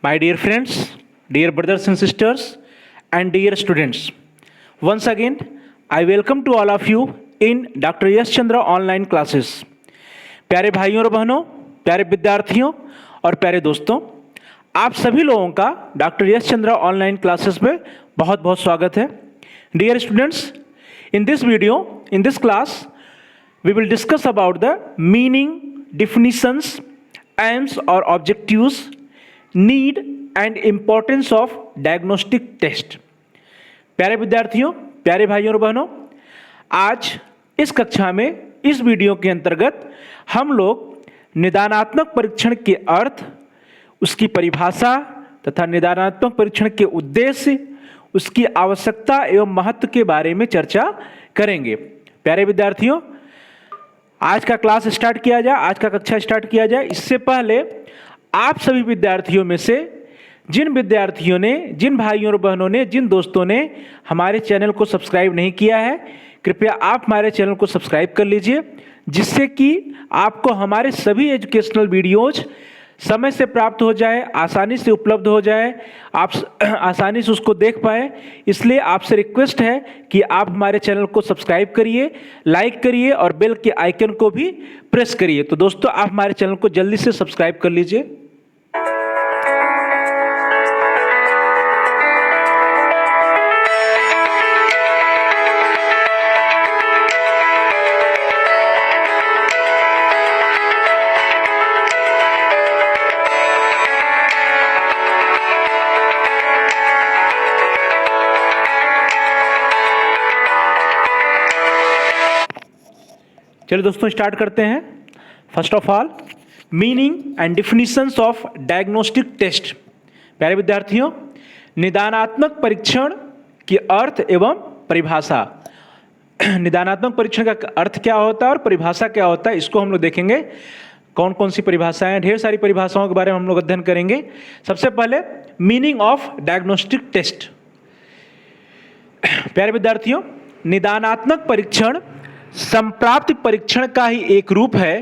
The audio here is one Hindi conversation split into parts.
My dear friends, dear brothers and sisters, and dear students, once again, I welcome to all of you in Dr. Yash Chandra online classes. प्यारे भाइयों और बहनों, प्यारे विद्यार्थियों और प्यारे दोस्तों, आप सभी लोगों का डॉक्टर यश चंद्रा ऑनलाइन क्लासेस में बहुत बहुत स्वागत है. Dear students, in this video, in this class, we will discuss about the meaning, definitions, aims or objectives, need and importance of diagnostic test. प्यारे विद्यार्थियों, प्यारे भाइयों और बहनों, आज इस कक्षा में इस वीडियो के अंतर्गत हम लोग निदानात्मक परीक्षण के अर्थ, उसकी परिभाषा तथा निदानात्मक परीक्षण के उद्देश्य, उसकी आवश्यकता एवं महत्व के बारे में चर्चा करेंगे. प्यारे विद्यार्थियों, आज का क्लास स्टार्ट किया जाए, आज का कक्षा स्टार्ट किया जाए. इससे पहले आप सभी विद्यार्थियों में से जिन विद्यार्थियों ने, जिन भाइयों और बहनों ने, जिन दोस्तों ने हमारे चैनल को सब्सक्राइब नहीं किया है, कृपया आप हमारे चैनल को सब्सक्राइब कर लीजिए, जिससे कि आपको हमारे सभी एजुकेशनल वीडियोज समय से प्राप्त हो जाए, आसानी से उपलब्ध हो जाए, आप आसानी से उसको देख पाए. इसलिए आपसे रिक्वेस्ट है कि आप हमारे चैनल को सब्सक्राइब करिए, लाइक करिए और बेल के आइकन को भी प्रेस करिए. तो दोस्तों, आप हमारे चैनल को जल्दी से सब्सक्राइब कर लीजिए. चलिए दोस्तों, स्टार्ट करते हैं. First of all, meaning and definitions of diagnostic test. प्यारे विद्यार्थियों, निदानात्मक परीक्षण की अर्थ एवं परिभाषा. निदानात्मक परीक्षण का अर्थ क्या होता है और परिभाषा क्या होता है, इसको हम लोग देखेंगे. कौन कौन सी परिभाषाएं, ढेर सारी परिभाषाओं के बारे में हम लोग अध्ययन करेंगे. सबसे पहले मीनिंग ऑफ डायग्नोस्टिक टेस्ट. प्यारे विद्यार्थियों, निदानात्मक परीक्षण संप्राप्ति परीक्षण का ही एक रूप है,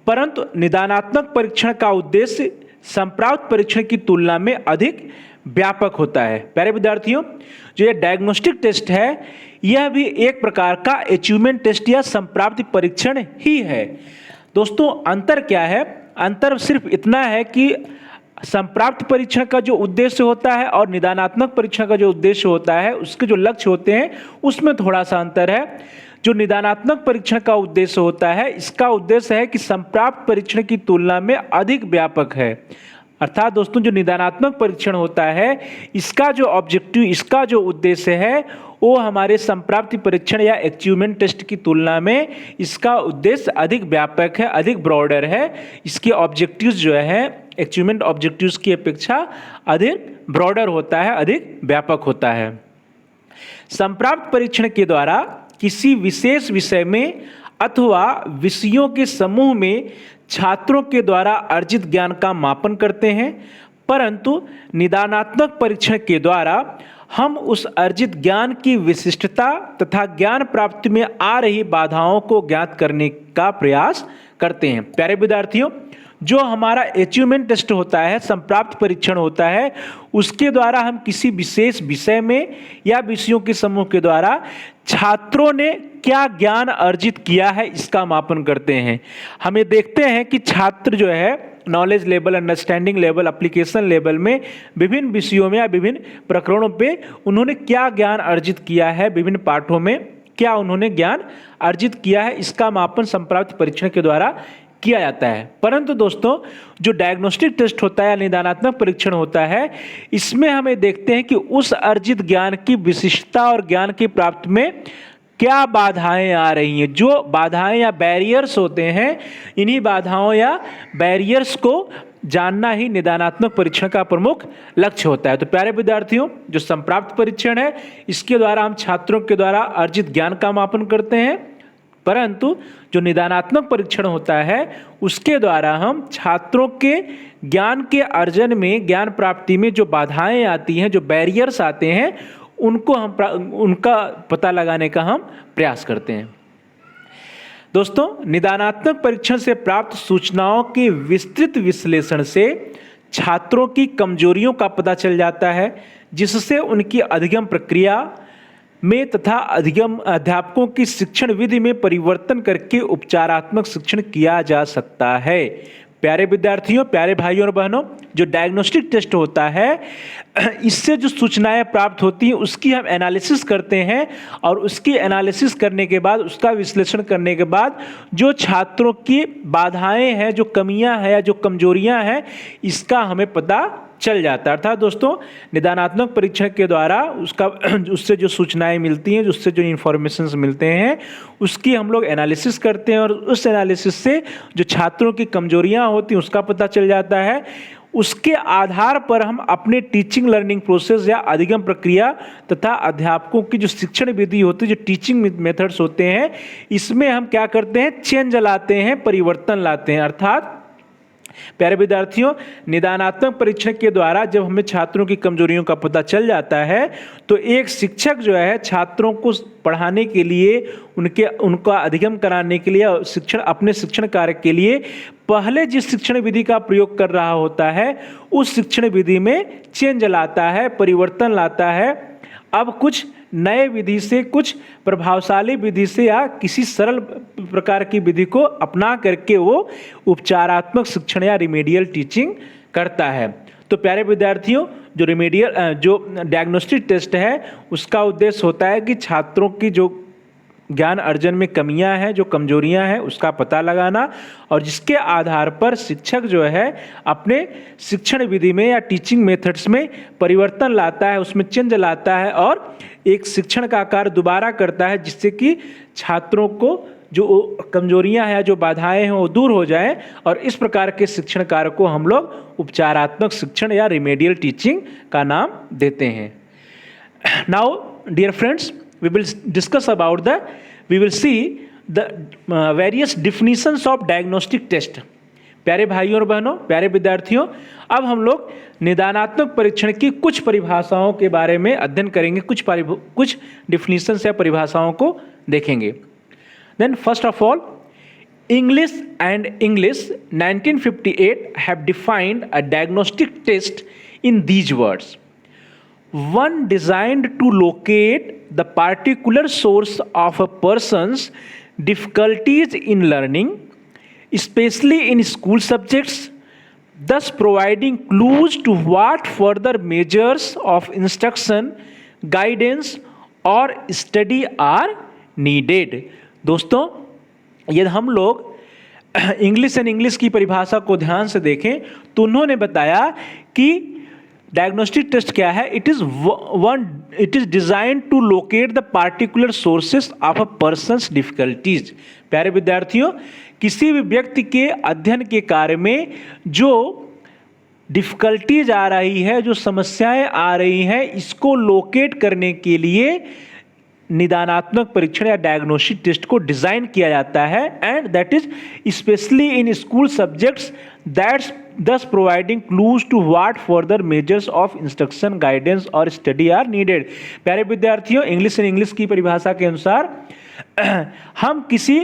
परंतु निदानात्मक परीक्षण का उद्देश्य संप्राप्त परीक्षण की तुलना में अधिक व्यापक होता है. प्यारे विद्यार्थियों, जो ये डायग्नोस्टिक टेस्ट है, यह भी एक प्रकार का अचीवमेंट टेस्ट या संप्राप्ति परीक्षण ही है. दोस्तों, अंतर क्या है? अंतर सिर्फ इतना है कि संप्राप्त परीक्षण का जो उद्देश्य होता है और निदानात्मक परीक्षण का जो उद्देश्य होता है, उसके जो लक्ष्य होते हैं, उसमें थोड़ा सा अंतर है. जो निदानात्मक परीक्षण का उद्देश्य होता है, इसका उद्देश्य है कि संप्राप्त परीक्षण की तुलना में अधिक व्यापक है. अर्थात दोस्तों, जो निदानात्मक परीक्षण होता है, इसका जो ऑब्जेक्टिव, इसका जो उद्देश्य है, वो हमारे संप्राप्ति परीक्षण या अचीवमेंट टेस्ट की तुलना में इसका उद्देश्य अधिक व्यापक है, अधिक ब्रॉडर है. इसके ऑब्जेक्टिव्स जो है अचीवमेंट ऑब्जेक्टिव्स की अपेक्षा अधिक ब्रॉडर होता है, अधिक व्यापक होता है. संप्राप्त परीक्षण के द्वारा किसी विशेष विषय में अथवा विषयों के समूह में छात्रों के द्वारा अर्जित ज्ञान का मापन करते हैं, परंतु निदानात्मक परीक्षण के द्वारा हम उस अर्जित ज्ञान की विशिष्टता तथा ज्ञान प्राप्ति में आ रही बाधाओं को ज्ञात करने का प्रयास करते हैं. प्यारे विद्यार्थियों, जो हमारा अचीवमेंट टेस्ट होता है, संप्राप्त परीक्षण होता है, उसके द्वारा हम किसी विशेष विषय में या विषयों के समूह के द्वारा छात्रों ने क्या ज्ञान अर्जित किया है, इसका मापन करते हैं. हम ये देखते हैं कि छात्र जो है knowledge level, understanding level, application level में विभिन्न विषयों में या विभिन्न प्रकरणों पे उन्होंने क्या ज्ञान अर्जित किया है, विभिन्न पाठों में क्या उन्होंने ज्ञान अर्जित किया है, इसका मापन संप्राप्त परीक्षण के द्वारा किया जाता है. परंतु दोस्तों, जो डायग्नोस्टिक टेस्ट होता है या निदानात्मक परीक्षण होता है, इसमें हमें देखते हैं कि उस अर्जित ज्ञान की विशिष्टता और ज्ञान की प्राप्ति में क्या बाधाएं आ रही हैं. जो बाधाएं या बैरियर्स होते हैं, इन्हीं बाधाओं या बैरियर्स को जानना ही निदानात्मक परीक्षण का प्रमुख लक्ष्य होता है. तो प्यारे विद्यार्थियों, जो संप्राप्त परीक्षण है, इसके द्वारा हम छात्रों के द्वारा अर्जित ज्ञान का मापन करते हैं, परंतु जो निदानात्मक परीक्षण होता है, उसके द्वारा हम छात्रों के ज्ञान के अर्जन में, ज्ञान प्राप्ति में जो बाधाएं आती हैं, जो बैरियर्स आते हैं, उनका पता लगाने का हम प्रयास करते हैं. दोस्तों, निदानात्मक परीक्षण से प्राप्त सूचनाओं के विस्तृत विश्लेषण से छात्रों की कमजोरियों का पता चल जाता है, जिससे उनकी अधिगम प्रक्रिया में तथा अधिगम अध्यापकों की शिक्षण विधि में परिवर्तन करके उपचारात्मक शिक्षण किया जा सकता है। प्यारे विद्यार्थियों, प्यारे भाइयों और बहनों, जो डायग्नोस्टिक टेस्ट होता है, इससे जो सूचनाएं प्राप्त होती हैं उसकी हम एनालिसिस करते हैं, और उसकी एनालिसिस करने के बाद, उसका विश्लेषण करने के बाद जो छात्रों की बाधाएं हैं, जो कमियां हैं या जो कमजोरियां हैं, इसका हमें पता चल जाता है। अर्थात दोस्तों, निदानात्मक परीक्षण के द्वारा उससे जो सूचनाएं मिलती हैं, उससे जो इन्फॉर्मेशंस मिलते हैं, उसकी हम लोग एनालिसिस करते हैं, और उस एनालिसिस से जो छात्रों की कमजोरियां होती हैं उसका पता चल जाता है। उसके आधार पर हम अपने टीचिंग लर्निंग प्रोसेस या अधिगम प्रक्रिया तथा अध्यापकों की जो शिक्षण विधि होती है, जो टीचिंग मेथड्स होते हैं, इसमें हम क्या करते हैं, चेंज लाते हैं, परिवर्तन लाते हैं। अर्थात प्यारे विद्यार्थियों, निदानात्मक परीक्षण के द्वारा जब हमें छात्रों की कमजोरियों का पता चल जाता है, तो एक शिक्षक जो है छात्रों को पढ़ाने के लिए, उनका अधिगम कराने के लिए, अपने शिक्षण कार्य के लिए पहले जिस शिक्षण विधि का प्रयोग कर रहा होता है, उस शिक्षण विधि में चेंज लाता है, परिवर्तन लाता है। अब कुछ नए विधि से, कुछ प्रभावशाली विधि से या किसी सरल प्रकार की विधि को अपना करके वो उपचारात्मक शिक्षण या रिमेडियल टीचिंग करता है। तो प्यारे विद्यार्थियों, जो डायग्नोस्टिक टेस्ट है, उसका उद्देश्य होता है कि छात्रों की जो ज्ञान अर्जन में कमियां हैं, जो कमजोरियां हैं, उसका पता लगाना, और जिसके आधार पर शिक्षक जो है अपने शिक्षण विधि में या टीचिंग मेथड्स में परिवर्तन लाता है, उसमें चेंज लाता है, और एक शिक्षण का कार्य दोबारा करता है, जिससे कि छात्रों को जो कमजोरियां हैं, जो बाधाएं हैं, वो दूर हो जाएं। और इस प्रकार के शिक्षण कार्य को हम लोग उपचारात्मक शिक्षण या रिमेडियल टीचिंग का नाम देते हैं। Now dear friends, we will see the various definitions of diagnostic test। प्यारे भाइयों और बहनों, प्यारे विद्यार्थियों, अब हम लोग निदानात्मक परीक्षण की कुछ परिभाषाओं के बारे में अध्ययन करेंगे, कुछ डिफिनीशंस या परिभाषाओं को देखेंगे। Then first of all, English and English 1958 have defined a diagnostic test in these words: one designed to locate the particular source of a person's difficulties in learning, especially in school subjects, thus providing clues to what further measures of instruction, guidance or study are needed। दोस्तों, यदि हम लोग इंग्लिश एंड इंग्लिश की परिभाषा को ध्यान से देखें, तो उन्होंने बताया कि डायग्नोस्टिक टेस्ट क्या है? It is design to locate the particular sources of a person's difficulties. प्यारे विद्यार्थियों, किसी भी व्यक्ति के अध्ययन के कार्य में जो डिफिकल्टीज आ रही है, जो समस्याएं आ रही हैं, इसको लोकेट करने के लिए निदानात्मक परीक्षण या डायग्नोस्टिक टेस्ट को डिजाइन किया जाता है, and that is specially in school subjects, that's thus providing clues to what further measures of instruction, guidance और study are needed। प्यारे विद्यार्थियों, इंग्लिश एंड इंग्लिश की परिभाषा के अनुसार हम किसी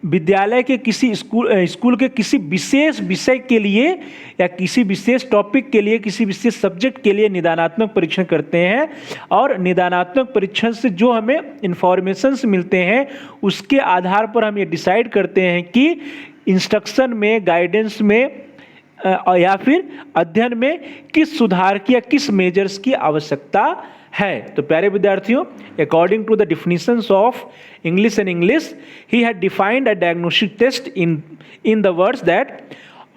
विद्यालय के, किसी स्कूल के किसी विशेष विषय के लिए या किसी विशेष टॉपिक के लिए, किसी विशेष सब्जेक्ट के लिए निदानात्मक परीक्षण करते हैं, और निदानात्मक परीक्षण से जो हमें इंफॉर्मेशंस मिलते हैं, उसके आधार पर हम ये डिसाइड करते हैं कि इंस्ट्रक्शन में, गाइडेंस में या फिर अध्ययन में किस सुधार की या किस मेजर्स की आवश्यकता है। तो प्यारे विद्यार्थियों, according to the definitions of English and English, he had defined a diagnostic test in the words that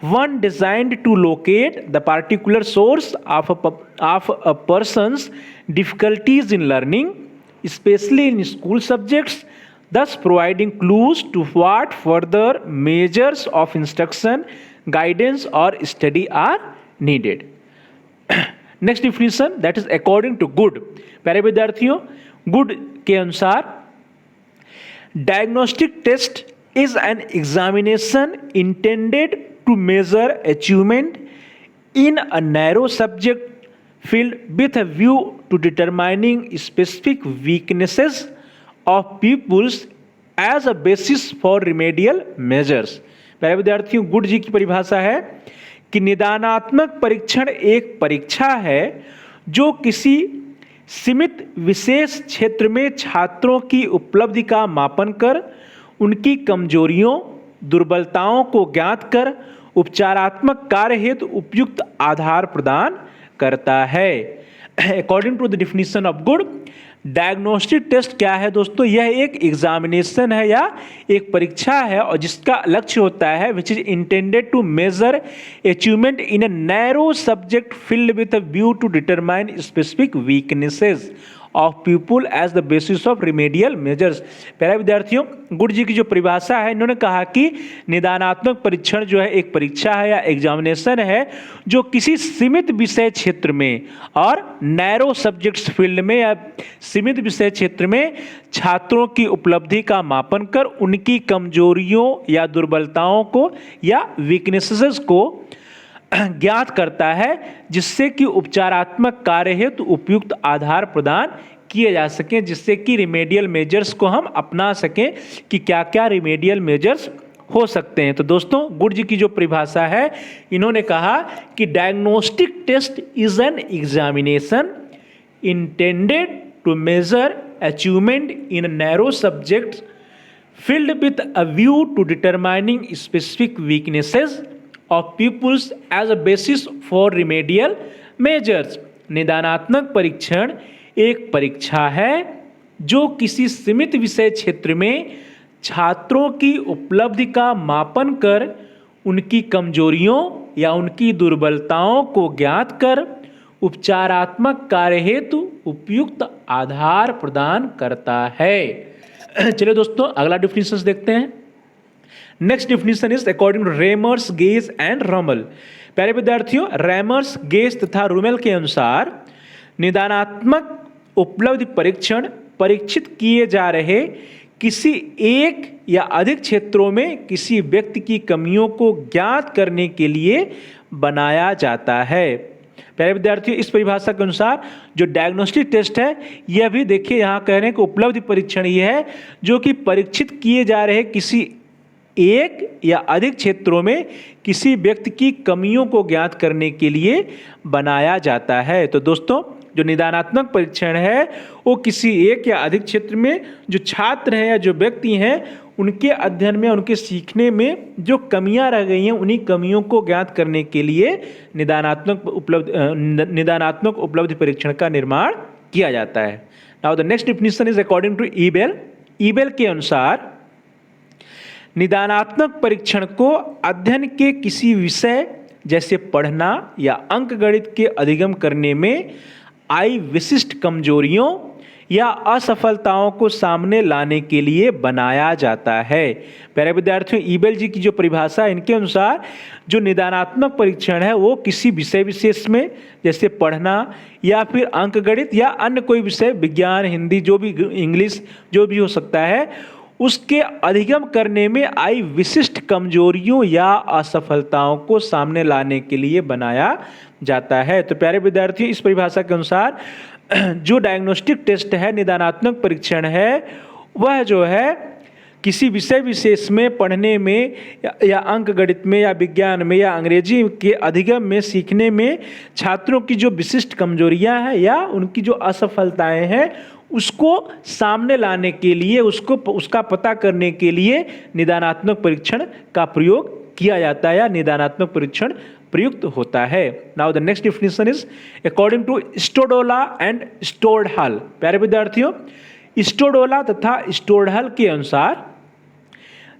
one designed to locate the particular source of a person's difficulties in learning, especially in school subjects, thus providing clues to what further measures of instruction, guidance or study are needed। Next definition, that is according to Good. प्यारे विद्यार्थियों, गुड के अनुसार diagnostic test is an examination intended to measure achievement in a narrow subject field with a view to determining specific weaknesses of peoples as a basis for remedial measures. प्यारे विद्यार्थियों, गुड जी की परिभाषा है कि निदानात्मक परीक्षण एक परीक्षा है जो किसी सीमित विशेष क्षेत्र में छात्रों की उपलब्धि का मापन कर उनकी कमजोरियों दुर्बलताओं को ज्ञात कर उपचारात्मक कार्य हेतु उपयुक्त आधार प्रदान करता है। According to the definition of Good, diagnostic test क्या है दोस्तों? यह एक एग्जामिनेशन है या एक परीक्षा है और जिसका लक्ष्य होता है which is intended to measure achievement in a narrow subject field with a view to determine specific weaknesses of people as the basis of remedial measures. प्यारे विद्यार्थियों, गुड जी की जो परिभाषा है, इन्होंने कहा कि निदानात्मक परीक्षण जो है एक परीक्षा है या एग्जामिनेशन है जो किसी सीमित विषय क्षेत्र में और नैरो सब्जेक्ट्स फील्ड में या सीमित विषय क्षेत्र में छात्रों की उपलब्धि का मापन कर उनकी कमजोरियों या दुर्बलताओं को या वीकनेसेस को ज्ञात करता है जिससे कि उपचारात्मक कार्य हेतु उपयुक्त आधार प्रदान किए जा सकें, जिससे कि रिमेडियल मेजर्स को हम अपना सकें कि क्या क्या रिमेडियल मेजर्स हो सकते हैं। तो दोस्तों, गुड जी की जो परिभाषा है, इन्होंने कहा कि diagnostic test is an examination intended to measure achievement in narrow subjects filled with a view to determining specific weaknesses of pupils as a basis for remedial measures। निदानात्मक परीक्षण एक परीक्षा है जो किसी सीमित विषय क्षेत्र में छात्रों की उपलब्धि का मापन कर उनकी कमजोरियों या उनकी दुर्बलताओं को ज्ञात कर उपचारात्मक कार्य हेतु उपयुक्त आधार प्रदान करता है। चलिए दोस्तों, अगला डिफिनेशन देखते हैं। Next definition is according to Remmers, Gage and Rummel. प्यारे विद्यार्थियों, रेमर्स, गेज तथा रूमेल के अनुसार निदानात्मक उपलब्धि परीक्षण परीक्षित किए जा रहे किसी एक या अधिक क्षेत्रों में किसी व्यक्ति की कमियों को ज्ञात करने के लिए बनाया जाता है। प्यारे विद्यार्थियों, इस परिभाषा के अनुसार जो डायग्नोस्टिक टेस्ट है, यह भी देखिए यहाँ कह रहे हैं कि उपलब्धि परीक्षण ये है जो कि परीक्षित किए जा रहे किसी एक या अधिक क्षेत्रों में किसी व्यक्ति की कमियों को ज्ञात करने के लिए बनाया जाता है। तो दोस्तों, जो निदानात्मक परीक्षण है वो किसी एक या अधिक क्षेत्र में जो छात्र हैं या जो व्यक्ति हैं उनके अध्ययन में, उनके सीखने में जो कमियां रह गई हैं, उन्हीं कमियों को ज्ञात करने के लिए निदानात्मक उपलब्धि परीक्षण का निर्माण किया जाता है। Now the next definition is according to Ebel. Ebel के अनुसार निदानात्मक परीक्षण को अध्ययन के किसी विषय जैसे पढ़ना या अंकगणित के अधिगम करने में आई विशिष्ट कमजोरियों या असफलताओं को सामने लाने के लिए बनाया जाता है। प्यारे विद्यार्थियों, ईबेल जी की जो परिभाषा है, इनके अनुसार जो निदानात्मक परीक्षण है वो किसी विषय विशेष में जैसे पढ़ना या फिर अंकगणित या अन्य कोई विषय, विज्ञान, हिंदी, जो भी, इंग्लिश, जो भी हो सकता है, उसके अधिगम करने में आई विशिष्ट कमजोरियों या असफलताओं को सामने लाने के लिए बनाया जाता है। तो प्यारे विद्यार्थियों, इस परिभाषा के अनुसार जो डायग्नोस्टिक टेस्ट है, निदानात्मक परीक्षण है, वह जो है किसी विषय विशेष में पढ़ने में या अंकगणित में या विज्ञान में या अंग्रेजी के अधिगम में सीखने में छात्रों की जो विशिष्ट कमजोरियां हैं या उनकी जो असफलताएं हैं उसको सामने लाने के लिए, उसका पता करने के लिए निदानात्मक परीक्षण का प्रयोग किया जाता है या निदानात्मक परीक्षण प्रयुक्त होता है। Now the next definition is according to Stodola and Stordahl. प्यारे विद्यार्थियों, स्टोडोला तथा स्टोरडहल के अनुसार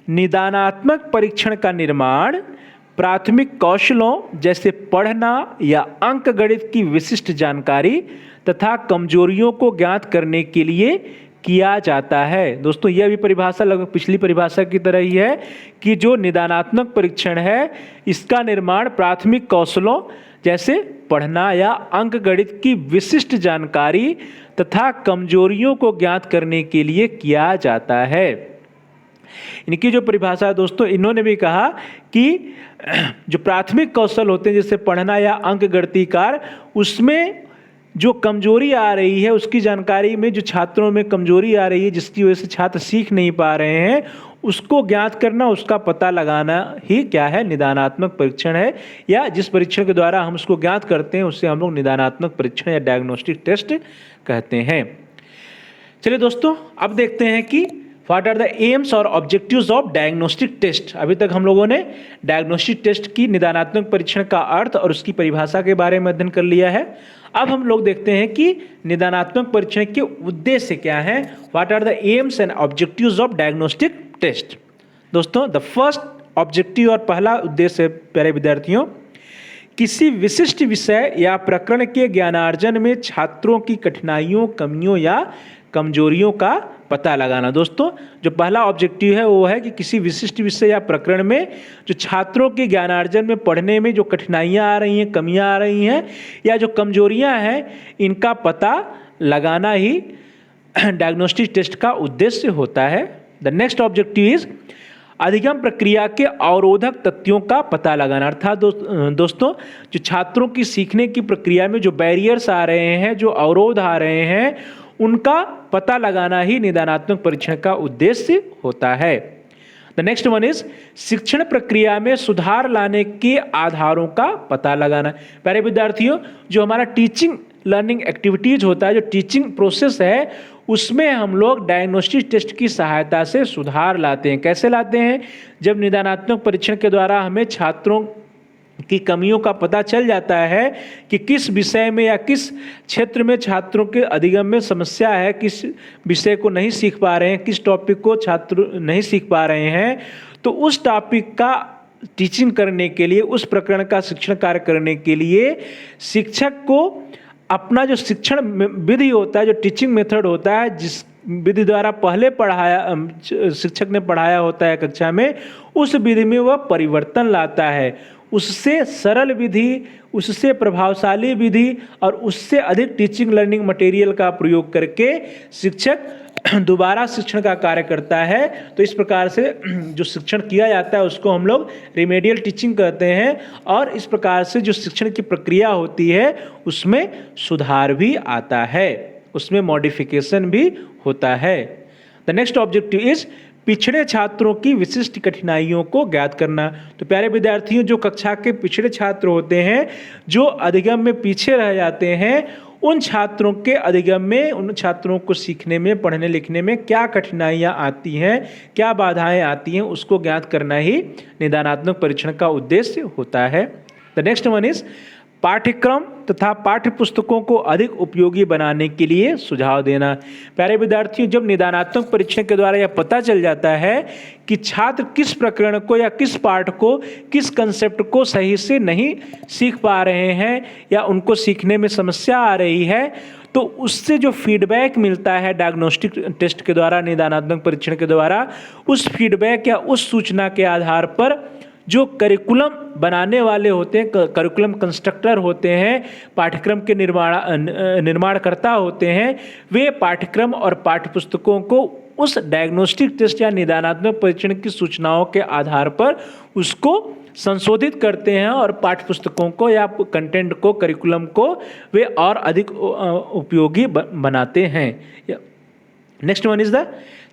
निदानात्मक परीक्षण का निर्माण प्राथमिक कौशलों जैसे पढ़ना या अंकगणित की विशिष्ट जानकारी तथा कमजोरियों को ज्ञात करने के लिए किया जाता है। दोस्तों, यह भी परिभाषा लगभग पिछली परिभाषा की तरह ही है कि जो निदानात्मक परीक्षण है इसका निर्माण प्राथमिक कौशलों जैसे पढ़ना या अंकगणित की विशिष्ट जानकारी तथा कमजोरियों को ज्ञात करने के लिए किया जाता है। इनकी जो परिभाषा है दोस्तों, इन्होंने भी कहा कि जो प्राथमिक कौशल होते हैं जैसे पढ़ना या अंकगणितीय कार्य, उसमें जो कमजोरी आ रही है, उसकी जानकारी में जो छात्रों में कमजोरी आ रही है जिसकी वजह से छात्र सीख नहीं पा रहे हैं, उसको ज्ञात करना, उसका पता लगाना ही क्या है, निदानात्मक परीक्षण है, या जिस परीक्षण के द्वारा हम उसको ज्ञात करते हैं उससे हम लोग निदानात्मक परीक्षण या डायग्नोस्टिक टेस्ट कहते हैं। चलिए दोस्तों, अब देखते हैं कि व्हाट आर द एम्स और ऑब्जेक्टिव्स ऑफ डायग्नोस्टिक टेस्ट। अभी तक हम लोगों ने डायग्नोस्टिक टेस्ट की निदानात्मक परीक्षण का अर्थ और उसकी परिभाषा के बारे में अध्ययन कर लिया है। अब हम लोग देखते हैं कि निदानात्मक परीक्षण के उद्देश्य क्या हैं, what are the aims and objectives of diagnostic test. दोस्तों, द फर्स्ट ऑब्जेक्टिव और पहला उद्देश्य प्यारे विद्यार्थियों, किसी विशिष्ट विषय या प्रकरण के ज्ञानार्जन में छात्रों की कठिनाइयों, कमियों या कमजोरियों का पता लगाना। दोस्तों, जो पहला ऑब्जेक्टिव है वो है कि किसी विशिष्ट विषय या प्रकरण में जो छात्रों के ज्ञानार्जन में पढ़ने में जो कठिनाइयाँ आ रही हैं, कमियाँ आ रही हैं या जो कमजोरियाँ हैं, इनका पता लगाना ही डायग्नोस्टिक टेस्ट का उद्देश्य होता है। द नेक्स्ट ऑब्जेक्टिव इज अधिगम प्रक्रिया के अवरोधक तथ्यों का पता लगाना। अर्थात दोस्तों, जो छात्रों की सीखने की प्रक्रिया में जो बैरियर्स आ रहे हैं, जो अवरोध आ रहे हैं, उनका पता लगाना ही निदानात्मक परीक्षण का उद्देश्य होता है। द नेक्स्ट वन इज शिक्षण प्रक्रिया में सुधार लाने के आधारों का पता लगाना। प्यारे विद्यार्थियों, जो हमारा टीचिंग लर्निंग एक्टिविटीज होता है, जो टीचिंग प्रोसेस है, उसमें हम लोग डायग्नोस्टिक टेस्ट की सहायता से सुधार लाते हैं। कैसे लाते हैं? जब निदानात्मक परीक्षण के द्वारा हमें छात्रों की कमियों का पता चल जाता है कि किस विषय में या किस क्षेत्र में छात्रों के अधिगम में समस्या है, किस विषय को नहीं सीख पा रहे हैं, किस टॉपिक को छात्र नहीं सीख पा रहे हैं, तो उस टॉपिक का टीचिंग करने के लिए, उस प्रकरण का शिक्षण कार्य करने के लिए शिक्षक को अपना जो शिक्षण विधि होता है, जो टीचिंग मेथड होता है, जिस विधि द्वारा पहले पढ़ाया शिक्षक ने पढ़ाया होता है कक्षा में, उस विधि में वह परिवर्तन लाता है। उससे सरल विधि, उससे प्रभावशाली विधि और उससे अधिक टीचिंग लर्निंग मटेरियल का प्रयोग करके शिक्षक दोबारा शिक्षण का कार्य करता है। तो इस प्रकार से जो शिक्षण किया जाता है उसको हम लोग रिमेडियल टीचिंग कहते हैं, और इस प्रकार से जो शिक्षण की प्रक्रिया होती है उसमें सुधार भी आता है, उसमें मॉडिफिकेशन भी होता है। द नेक्स्ट ऑब्जेक्टिव इज पिछड़े छात्रों की विशिष्ट कठिनाइयों को ज्ञात करना। तो प्यारे विद्यार्थियों, जो कक्षा के पिछड़े छात्र होते हैं, जो अधिगम में पीछे रह जाते हैं, उन छात्रों के अधिगम में, उन छात्रों को सीखने में, पढ़ने लिखने में क्या कठिनाइयाँ आती हैं, क्या बाधाएं आती हैं, उसको ज्ञात करना ही निदानात्मक परीक्षण का उद्देश्य होता है। द नेक्स्ट वन इज पाठ्यक्रम तथा पाठ्य पुस्तकों को अधिक उपयोगी बनाने के लिए सुझाव देना। प्यारे विद्यार्थियों, जब निदानात्मक परीक्षण के द्वारा यह पता चल जाता है कि छात्र किस प्रकरण को या किस पाठ को, किस कंसेप्ट को सही से नहीं सीख पा रहे हैं या उनको सीखने में समस्या आ रही है, तो उससे जो फीडबैक मिलता है डायग्नोस्टिक टेस्ट के द्वारा, निदानात्मक परीक्षण के द्वारा, उस फीडबैक या उस सूचना के आधार पर जो करिकुलम बनाने वाले होते हैं, करिकुलम कंस्ट्रक्टर होते हैं, पाठ्यक्रम के निर्माणकर्ता होते हैं, वे पाठ्यक्रम और पाठ्यपुस्तकों को उस डायग्नोस्टिक टेस्ट या निदानात्मक परीक्षण की सूचनाओं के आधार पर उसको संशोधित करते हैं और पाठ्यपुस्तकों को या कंटेंट को, करिकुलम को वे और अधिक उपयोगी बनाते हैं। नेक्स्ट वन इज द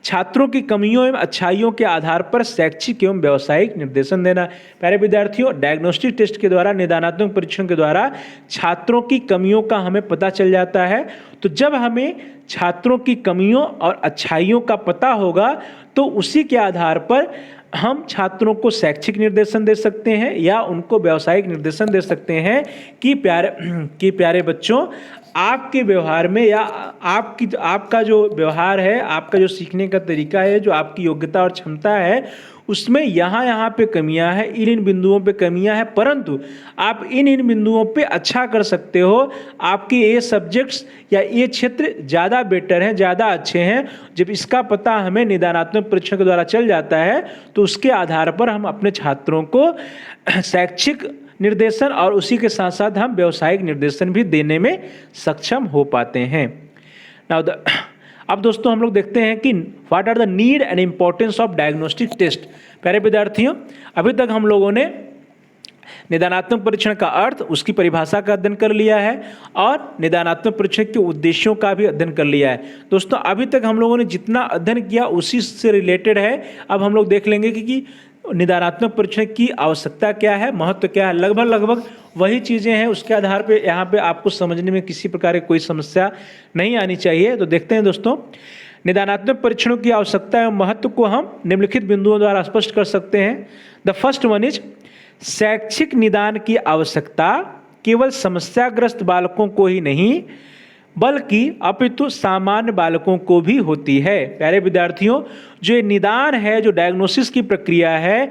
छात्रों की कमियों एवं अच्छाइयों के आधार पर शैक्षिक एवं व्यावसायिक निर्देशन देना। प्यारे विद्यार्थियों, डायग्नोस्टिक टेस्ट के द्वारा, निदानात्मक परीक्षण के द्वारा छात्रों की कमियों का हमें पता चल जाता है। तो जब हमें छात्रों की कमियों और अच्छाइयों का पता होगा तो उसी के आधार पर हम छात्रों को शैक्षिक निर्देशन दे सकते हैं या उनको व्यावसायिक निर्देशन दे सकते हैं कि प्यारे बच्चों, आपके व्यवहार में या आपका जो व्यवहार है, आपका जो सीखने का तरीका है, जो आपकी योग्यता और क्षमता है, उसमें यहाँ पे कमियां हैं, इन बिंदुओं पे कमियां हैं, परंतु आप इन बिंदुओं पे अच्छा कर सकते हो। आपके ये सब्जेक्ट्स या ये क्षेत्र ज़्यादा बेटर हैं, ज़्यादा अच्छे हैं। जब इसका पता हमें निदानात्मक परीक्षण के द्वारा चल जाता है तो उसके आधार पर हम अपने छात्रों को शैक्षिक निर्देशन और उसी के साथ साथ हम व्यावसायिक निर्देशन भी देने में सक्षम हो पाते हैं। अब दोस्तों हम लोग देखते हैं कि what are the need and importance of diagnostic test. प्यारे विद्यार्थियों, अभी तक हम लोगों ने निदानात्मक परीक्षण का अर्थ, उसकी परिभाषा का अध्ययन कर लिया है और निदानात्मक परीक्षण के उद्देश्यों का भी अध्ययन कर लिया है। दोस्तों अभी तक हम लोगों ने जितना अध्ययन किया उसी से रिलेटेड है। अब हम लोग देख लेंगे कि निदानात्मक परीक्षण की आवश्यकता क्या है, महत्व क्या है, लगभग वही चीज़ें हैं। उसके आधार पे यहाँ पे आपको समझने में किसी प्रकार की कोई समस्या नहीं आनी चाहिए। तो देखते हैं दोस्तों, निदानात्मक परीक्षणों की आवश्यकता एवं महत्व को हम निम्नलिखित बिंदुओं द्वारा स्पष्ट कर सकते हैं। द फर्स्ट वन इज, शैक्षिक निदान की आवश्यकता केवल समस्याग्रस्त बालकों को ही नहीं बल्कि अपितु सामान्य बालकों को भी होती है। प्यारे विद्यार्थियों, जो निदान है, जो डायग्नोसिस की प्रक्रिया है,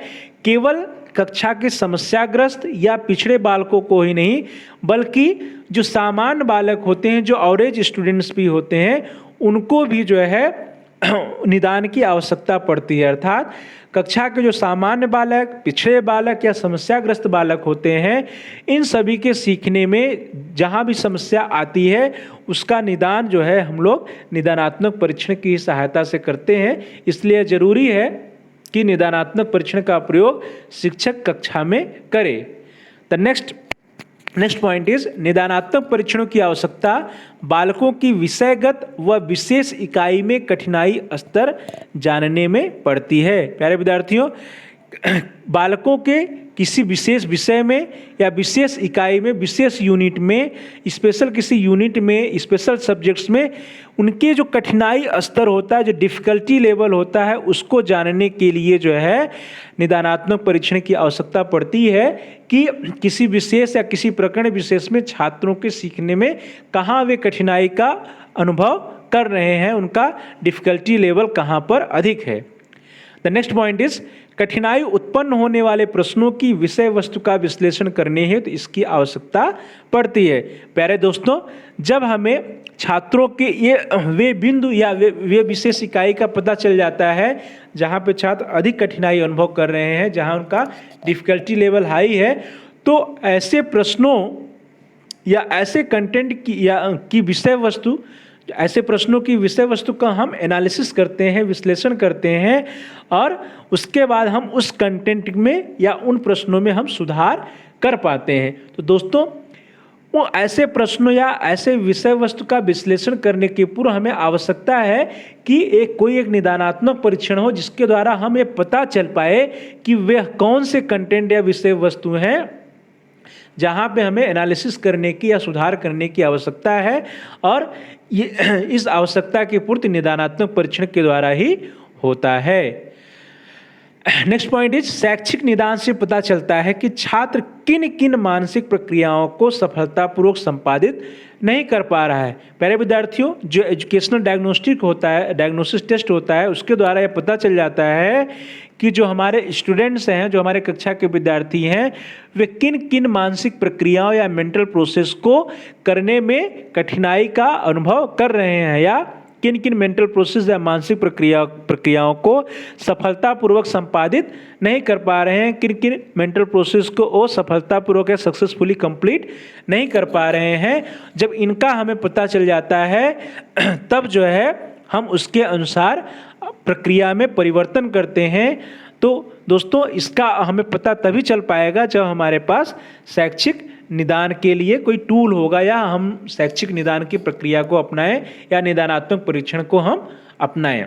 केवल कक्षा के समस्याग्रस्त या पिछड़े बालकों को ही नहीं बल्कि जो सामान्य बालक होते हैं, जो एवरेज स्टूडेंट्स भी होते हैं, उनको भी जो है निदान की आवश्यकता पड़ती है। अर्थात कक्षा के जो सामान्य बालक, पिछड़े बालक या समस्याग्रस्त बालक होते हैं, इन सभी के सीखने में जहाँ भी समस्या आती है उसका निदान जो है हम लोग निदानात्मक परीक्षण की सहायता से करते हैं। इसलिए ज़रूरी है कि निदानात्मक परीक्षण का प्रयोग शिक्षक कक्षा में करे। द नेक्स्ट पॉइंट इज, निदानात्मक परीक्षणों की आवश्यकता बालकों की विषयगत व विशेष इकाई में कठिनाई स्तर जानने में पड़ती है। प्यारे विद्यार्थियों, बालकों के किसी विशेष विषय में या विशेष इकाई में, विशेष यूनिट में, स्पेशल किसी यूनिट में, स्पेशल सब्जेक्ट्स में उनके जो कठिनाई स्तर होता है, जो डिफ़िकल्टी लेवल होता है, उसको जानने के लिए जो है निदानात्मक परीक्षण की आवश्यकता पड़ती है कि किसी विशेष या किसी प्रकरण विशेष में छात्रों के सीखने में कहाँ वे कठिनाई का अनुभव कर रहे हैं, उनका डिफ़िकल्टी लेवल कहाँ पर अधिक है। द नेक्स्ट पॉइंट इज, कठिनाई उत्पन्न होने वाले प्रश्नों की विषय वस्तु का विश्लेषण करने हेतु इसकी आवश्यकता पड़ती है। प्यारे दोस्तों, जब हमें छात्रों के ये वे बिंदु या वे विशेष इकाई का पता चल जाता है जहाँ पे छात्र अधिक कठिनाई अनुभव कर रहे हैं, जहाँ उनका डिफ़िकल्टी लेवल हाई है, तो ऐसे प्रश्नों या ऐसे कंटेंट की विषय वस्तु, ऐसे प्रश्नों की विषय वस्तु का हम एनालिसिस करते हैं, विश्लेषण करते हैं और उसके बाद हम उस कंटेंट में या उन प्रश्नों में हम सुधार कर पाते हैं। तो दोस्तों, वो ऐसे प्रश्नों या ऐसे विषय वस्तु का विश्लेषण करने के पूर्व हमें आवश्यकता है कि कोई एक निदानात्मक परीक्षण हो जिसके द्वारा हम ये पता चल पाए कि वे कौन से कंटेंट या विषय वस्तु हैं जहाँ पे हमें एनालिसिस करने की या सुधार करने की आवश्यकता है, और ये इस आवश्यकता की पूर्ति निदानात्मक परीक्षण के द्वारा ही होता है। नेक्स्ट पॉइंट इज, शैक्षिक निदान से पता चलता है कि छात्र किन किन मानसिक प्रक्रियाओं को सफलतापूर्वक संपादित नहीं कर पा रहा है। प्यारे विद्यार्थियों, जो एजुकेशनल डायग्नोस्टिक होता है, डायग्नोसिस टेस्ट होता है, उसके द्वारा यह पता चल जाता है कि जो हमारे स्टूडेंट्स हैं, जो हमारे कक्षा के विद्यार्थी हैं, वे किन किन मानसिक प्रक्रियाओं या मेंटल प्रोसेस को करने में कठिनाई का अनुभव कर रहे हैं या किन किन मेंटल प्रोसेस या मानसिक प्रक्रियाओं को सफलतापूर्वक संपादित नहीं कर पा रहे हैं, किन किन मेंटल प्रोसेस को वो सफलतापूर्वक या सक्सेसफुली कंप्लीट नहीं कर पा रहे हैं। जब इनका हमें पता चल जाता है तब जो है हम उसके अनुसार प्रक्रिया में परिवर्तन करते हैं। तो दोस्तों, इसका हमें पता तभी चल पाएगा जब हमारे पास शैक्षिक निदान के लिए कोई टूल होगा या हम शैक्षिक निदान की प्रक्रिया को अपनाएं या निदानात्मक परीक्षण को हम अपनाएं।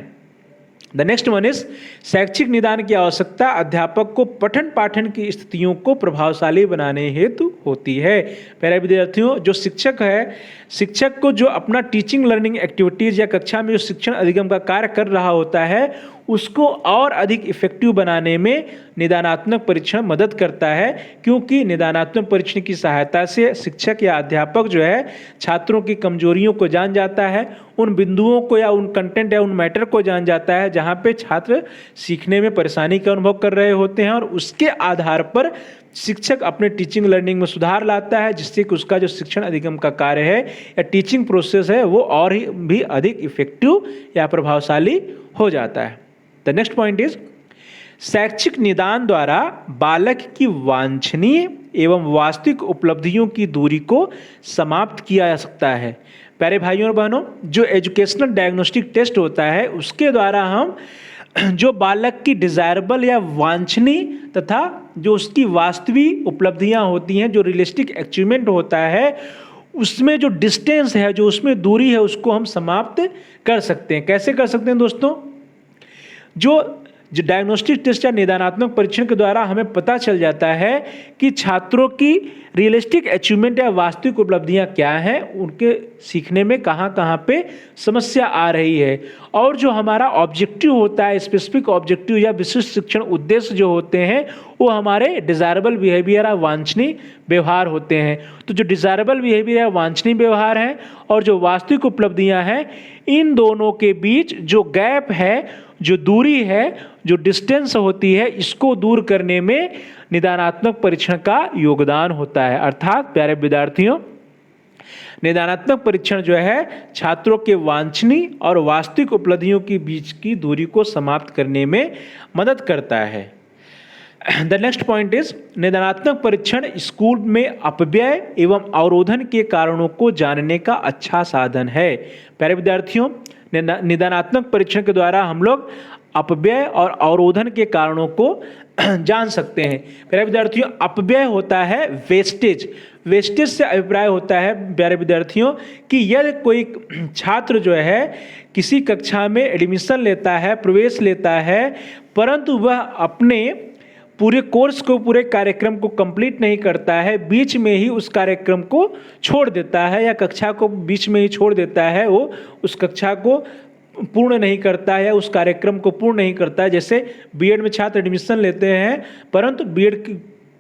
द नेक्स्ट वन इज, शैक्षिक निदान की आवश्यकता अध्यापक को पठन पाठन की स्थितियों को प्रभावशाली बनाने हेतु होती है। प्यारे विद्यार्थियों, जो शिक्षक है, शिक्षक को जो अपना टीचिंग लर्निंग एक्टिविटीज़ या कक्षा में जो शिक्षण अधिगम का कार्य कर रहा होता है उसको और अधिक इफेक्टिव बनाने में निदानात्मक परीक्षण मदद करता है, क्योंकि निदानात्मक परीक्षण की सहायता से शिक्षक या अध्यापक जो है छात्रों की कमजोरियों को जान जाता है, उन बिंदुओं को या उन कंटेंट या उन मैटर को जान जाता है जहाँ पे छात्र सीखने में परेशानी का अनुभव कर रहे होते हैं, और उसके आधार पर शिक्षक अपने टीचिंग लर्निंग में सुधार लाता है, जिससे कि उसका जो शिक्षण अधिगम का कार्य है या टीचिंग प्रोसेस है वो और भी अधिक इफेक्टिव या प्रभावशाली हो जाता है। द नेक्स्ट पॉइंट इज, शैक्षिक निदान द्वारा बालक की वांछनीय एवं वास्तविक उपलब्धियों की दूरी को समाप्त किया जा सकता है। प्यारे भाइयों और बहनों, जो एजुकेशनल डायग्नोस्टिक टेस्ट होता है उसके द्वारा हम जो बालक की डिजायरेबल या वांछनीय तथा जो उसकी वास्तविक उपलब्धियां होती हैं, जो रियलिस्टिक अचीवमेंट होता है, उसमें जो डिस्टेंस है, जो उसमें दूरी है, उसको हम समाप्त कर सकते हैं। कैसे कर सकते हैं दोस्तों? जो डायग्नोस्टिक टेस्ट या निदानात्मक परीक्षण के द्वारा हमें पता चल जाता है कि छात्रों की रियलिस्टिक अचीवमेंट या वास्तविक उपलब्धियां क्या हैं, उनके सीखने में कहाँ कहाँ पे समस्या आ रही है, और जो हमारा ऑब्जेक्टिव होता है, स्पेसिफिक ऑब्जेक्टिव या विशिष्ट शिक्षण उद्देश्य जो होते हैं, वो हमारे डिजायरेबल बिहेवियर या वांछनीय व्यवहार होते हैं। तो जो डिजायरेबल बिहेवियर या वांछनीय व्यवहार है और जो वास्तविक उपलब्धियां हैं, इन दोनों के बीच जो गैप है, जो दूरी है, जो डिस्टेंस होती है, इसको दूर करने में निदानात्मक परीक्षण का योगदान होता है। अर्थात प्यारे विद्यार्थियों, निदानात्मक परीक्षण जो है छात्रों के वांछनीय और वास्तविक उपलब्धियों के बीच की दूरी को समाप्त करने में मदद करता है। द नेक्स्ट पॉइंट इज, निदानात्मक परीक्षण स्कूल में अपव्यय एवं अवरोधन के कारणों को जानने का अच्छा साधन है। प्यारे विद्यार्थियों, निदानात्मक परीक्षण के द्वारा हम लोग अपव्यय और अवरोधन के कारणों को जान सकते हैं। प्यारे विद्यार्थियों, अपव्यय होता है वेस्टेज। वेस्टेज से अभिप्राय होता है प्यारे विद्यार्थियों कि यदि कोई छात्र जो है किसी कक्षा में एडमिशन लेता है, प्रवेश लेता है, परंतु वह अपने पूरे कोर्स को, पूरे कार्यक्रम को कंप्लीट नहीं करता है, बीच में ही उस कार्यक्रम को छोड़ देता है या कक्षा को बीच में ही छोड़ देता है, वो उस कक्षा को पूर्ण नहीं करता है या उस कार्यक्रम को पूर्ण नहीं करता है। जैसे बीएड में छात्र एडमिशन लेते हैं, परंतु बीएड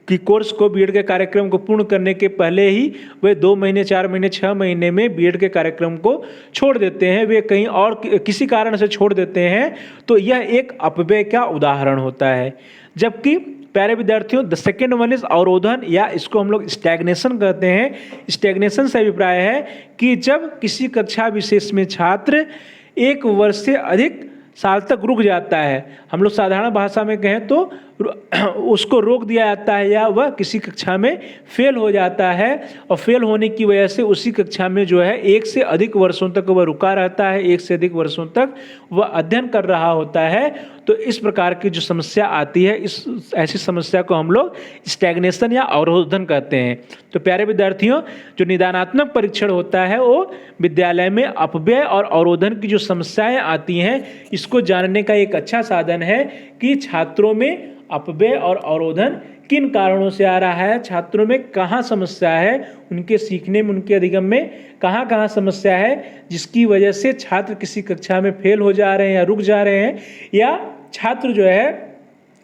की कोर्स को, बीएड के कार्यक्रम को पूर्ण करने के पहले ही वे 2 महीने, 4 महीने, 6 महीने में बीएड के कार्यक्रम को छोड़ देते हैं, वे कहीं और किसी कारण से छोड़ देते हैं, तो यह एक अपव्यय का उदाहरण होता है। जबकि प्यारे विद्यार्थियों, द सेकेंड वन इज अवरोधन, या इसको हम लोग स्टैग्नेशन कहते हैं। स्टैग्नेशन से अभिप्राय है कि जब किसी कक्षा विशेष में छात्र 1 वर्ष से अधिक साल तक रुक जाता है, हम लोग साधारण भाषा में कहें तो उसको रोक दिया जाता है, या वह किसी कक्षा में फेल हो जाता है, और फेल होने की वजह से उसी कक्षा में जो है 1 से अधिक वर्षों तक वह रुका रहता है, 1 से अधिक वर्षों तक वह अध्ययन कर रहा होता है। तो इस प्रकार की जो समस्या आती है, ऐसी समस्या को हम लोग स्टैग्नेशन या अवरोधन कहते हैं। तो प्यारे विद्यार्थियों, जो निदानात्मक परीक्षण होता है वो विद्यालय में अपव्यय और अवरोधन की जो समस्याएं आती हैं, इसको जानने का एक अच्छा साधन है कि छात्रों में अपव्यय और अवरोधन किन कारणों से आ रहा है, छात्रों में कहाँ समस्या है, उनके सीखने में, उनके अधिगम में कहाँ कहाँ समस्या है, जिसकी वजह से छात्र किसी कक्षा में फेल हो जा रहे हैं या रुक जा रहे हैं, या छात्र जो है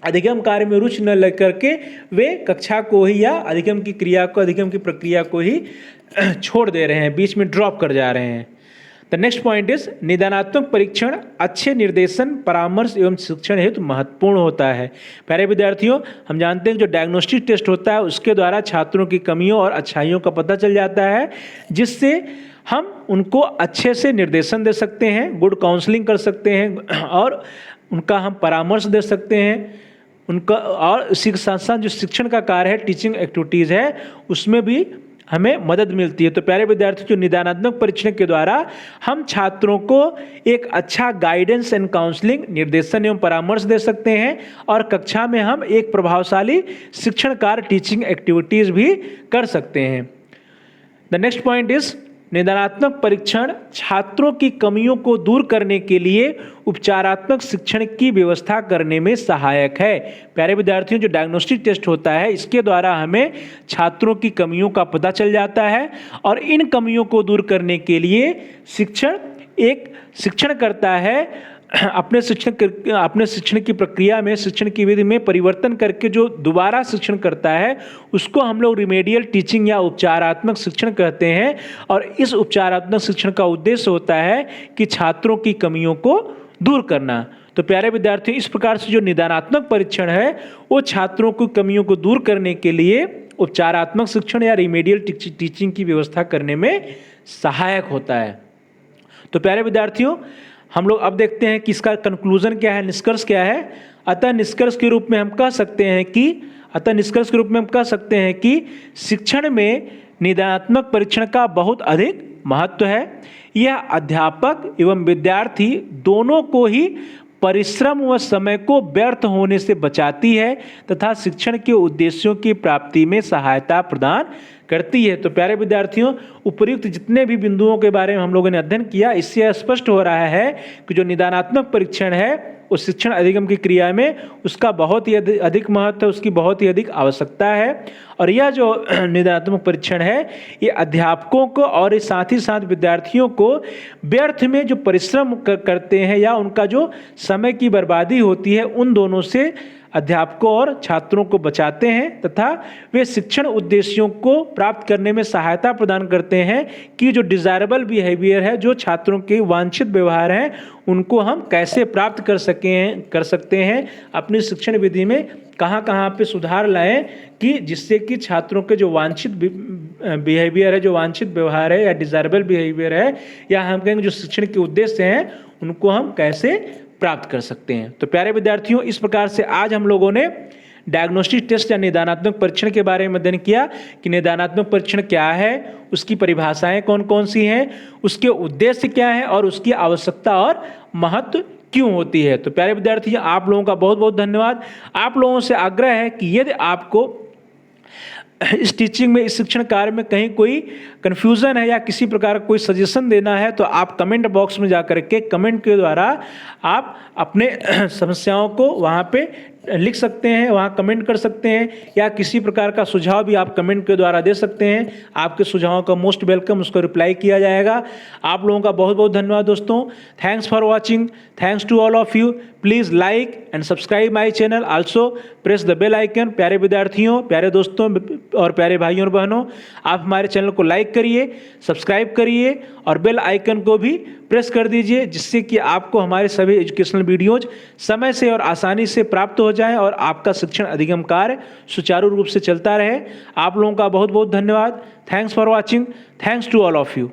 अधिगम कार्य में रुचि न लेकर के वे कक्षा को ही या अधिगम की क्रिया को, अधिगम की प्रक्रिया को ही छोड़ दे रहे हैं, बीच में ड्रॉप कर जा रहे हैं। द नेक्स्ट पॉइंट इज, निदानात्मक परीक्षण अच्छे निर्देशन, परामर्श एवं शिक्षण हेतु महत्वपूर्ण होता है। प्यारे विद्यार्थियों, हम जानते हैं जो डायग्नोस्टिक टेस्ट होता है उसके द्वारा छात्रों की कमियों और अच्छाइयों का पता चल जाता है, जिससे हम उनको अच्छे से निर्देशन दे सकते हैं, गुड काउंसलिंग कर सकते हैं, और उनका हम परामर्श दे सकते हैं उनका। और इसी के साथ साथ जो शिक्षण का कार्य है, टीचिंग एक्टिविटीज़ है, उसमें भी हमें मदद मिलती है। तो प्यारे विद्यार्थी, जो निदानात्मक परीक्षण के द्वारा हम छात्रों को एक अच्छा गाइडेंस एंड काउंसलिंग, निर्देशन एवं परामर्श दे सकते हैं, और कक्षा में हम एक प्रभावशाली शिक्षण कार्य, टीचिंग एक्टिविटीज़ भी कर सकते हैं। द नेक्स्ट पॉइंट इज, निदानात्मक परीक्षण छात्रों की कमियों को दूर करने के लिए उपचारात्मक शिक्षण की व्यवस्था करने में सहायक है। प्यारे विद्यार्थियों, जो डायग्नोस्टिक टेस्ट होता है, इसके द्वारा हमें छात्रों की कमियों का पता चल जाता है, और इन कमियों को दूर करने के लिए शिक्षण करता है, अपने शिक्षण की प्रक्रिया में, शिक्षण की विधि में परिवर्तन करके जो दोबारा शिक्षण करता है, उसको हम लोग रिमेडियल टीचिंग या उपचारात्मक शिक्षण कहते हैं। और इस उपचारात्मक शिक्षण का उद्देश्य होता है कि छात्रों की कमियों को दूर करना। तो प्यारे विद्यार्थियों, इस प्रकार से जो निदानात्मक परीक्षण है वो छात्रों की कमियों को दूर करने के लिए उपचारात्मक शिक्षण या रिमेडियल टीचिंग की व्यवस्था करने में सहायक होता है। तो प्यारे विद्यार्थियों, हम लोग अब देखते हैं कि इसका कंक्लूजन क्या है, निष्कर्ष क्या है। अतः निष्कर्ष के रूप में हम कह सकते हैं कि शिक्षण में निदानात्मक परीक्षण का बहुत अधिक महत्व है। यह अध्यापक एवं विद्यार्थी दोनों को ही परिश्रम व समय को व्यर्थ होने से बचाती है तथा शिक्षण के उद्देश्यों की प्राप्ति में सहायता प्रदान करती है। तो प्यारे विद्यार्थियों, उपर्युक्त जितने भी बिंदुओं के बारे में हम लोगों ने अध्ययन किया, इससे स्पष्ट हो रहा है कि जो निदानात्मक परीक्षण है उस शिक्षण अधिगम की क्रिया में उसका बहुत ही अधिक महत्व है, उसकी बहुत ही अधिक आवश्यकता है। और यह जो निदानात्मक परीक्षण है ये अध्यापकों को और साथ ही साथ विद्यार्थियों को व्यर्थ में जो परिश्रम करते हैं या उनका जो समय की बर्बादी होती है उन दोनों से अध्यापकों और छात्रों को बचाते हैं तथा वे शिक्षण उद्देश्यों को प्राप्त करने में सहायता प्रदान करते हैं कि जो डिज़ायरेबल बिहेवियर है, जो छात्रों के वांछित व्यवहार हैं, उनको हम कैसे प्राप्त कर सकते हैं अपनी शिक्षण विधि में कहाँ पे सुधार लाएं कि जिससे कि छात्रों के जो वांछित बिहेवियर है, जो वांछित व्यवहार है या डिज़ायरेबल बिहेवियर है या हम कहेंगे जो शिक्षण के उद्देश्य हैं उनको हम कैसे प्राप्त कर सकते हैं। तो प्यारे विद्यार्थियों, इस प्रकार से आज हम लोगों ने डायग्नोस्टिक टेस्ट या निदानात्मक परीक्षण के बारे में अध्ययन किया कि निदानात्मक परीक्षण क्या है, उसकी परिभाषाएं कौन कौन सी हैं, उसके उद्देश्य क्या है और उसकी आवश्यकता और महत्व क्यों होती है। तो प्यारे विद्यार्थियों, आप लोगों का बहुत बहुत धन्यवाद। आप लोगों से आग्रह है कि यदि आपको इस टीचिंग में, इस शिक्षण कार्य में कहीं कोई कन्फ्यूज़न है या किसी प्रकार का कोई सजेशन देना है तो आप कमेंट बॉक्स में जाकर के कमेंट के द्वारा आप अपने समस्याओं को वहाँ पे लिख सकते हैं, वहाँ कमेंट कर सकते हैं या किसी प्रकार का सुझाव भी आप कमेंट के द्वारा दे सकते हैं। आपके सुझावों का मोस्ट वेलकम, उसको रिप्लाई किया जाएगा। आप लोगों का बहुत बहुत धन्यवाद दोस्तों। Thanks for watching, thanks to all of you. Please like and subscribe my channel, also press the bell icon. प्यारे विद्यार्थियों, प्यारे दोस्तों और प्यारे भाइयों और बहनों, आप हमारे चैनल को लाइक करिए, सब्सक्राइब करिए और बेल आइकन को भी प्रेस कर दीजिए, जिससे कि आपको हमारे सभी एजुकेशनल वीडियोज समय से और आसानी से प्राप्त हो जाएं और आपका शिक्षण अधिगम कार्य सुचारू रूप से चलता रहे। आप लोगों का बहुत बहुत धन्यवाद। Thanks for watching, thanks to all of you.